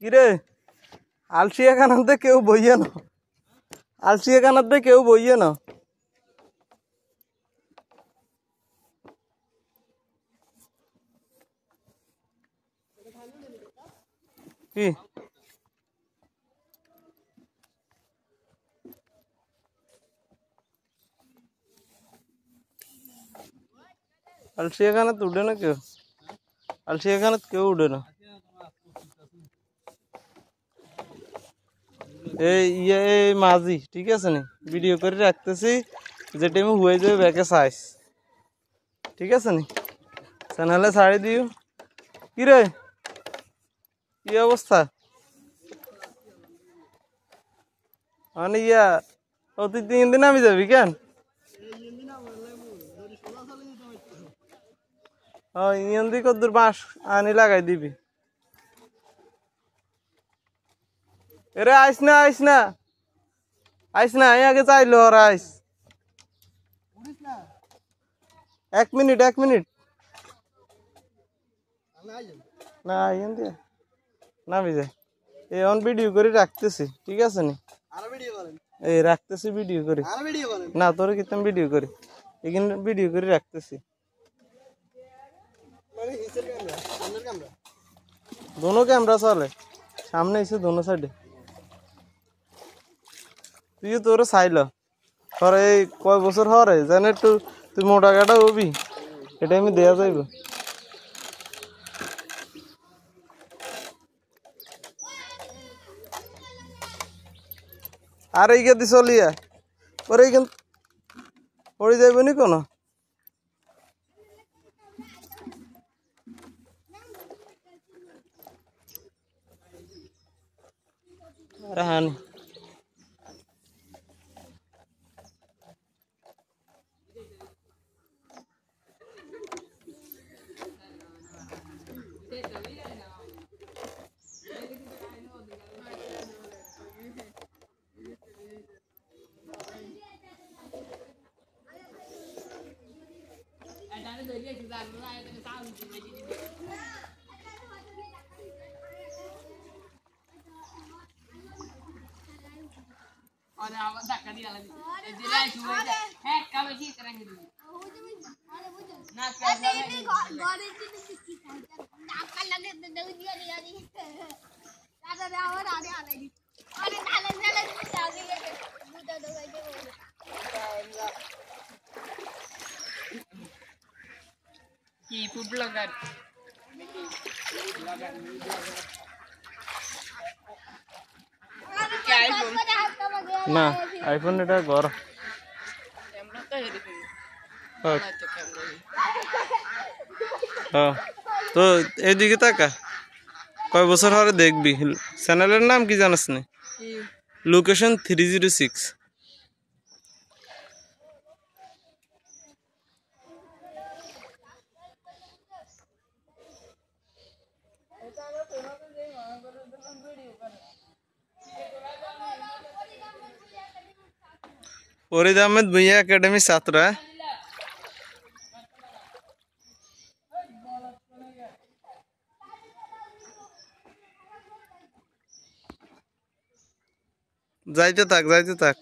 কিরে আলসিয়া খানাতে কেউ বইয়ে না, আলসিয়া খানাতে কেউ বইয়ে না। কি আলসিয়া খানাতে উঠে না কেউ, আলসিয়া খানাতে কেউ উঠে না। এই মাঝি ঠিক আছে নি, ভিডিও করে রাখতেছি, যে টাইমে হয়ে যাবে ব্যাকে সাইজ ঠিক আছে নি, চ্যানেলে ছাড়ি দিও। কি রে কি অবস্থা? মানে তুই 3 দিন আমি যাবি কেন? ইয়ন দি কদ্দুর বাঁশ আনি লাগাই দিবি। এরে আইস না আইস না আইস না, আমি আগে চাইলো আর আইস। 1 মিনিট না ইয়ন দি নামি যায়। অন ভিডিও করে রাখতেছি ঠিক আছে নি, এই রাখতেছি ভিডিও করে। না তোর কি তুমি ভিডিও করি, এখানে ভিডিও করে রাখতেছি। দোনো ক্যামেরা চলে, সামনে এসে দোনো সাইডে। তুই তোর চাইল তোর এই কয় বছর হরে জানে একটু তুই মোটা কাটা হবি, এটা আমি দেয়া যাইব। আর এই গেদি চলিয়া পরে এইখান পড়ে যাইব নি কোনো। আরে হানি কি ফুড ব্লগার না আইফোন এটা ঘর। তো এইদিকে তাকা, কয় বছর হরে দেখবি। চ্যানেলের নাম কি জানাস না? লোকেশন 306। ফরিদ আহমেদ ভুইয়া একাডেমি ছাত্র। যাইতে থাক।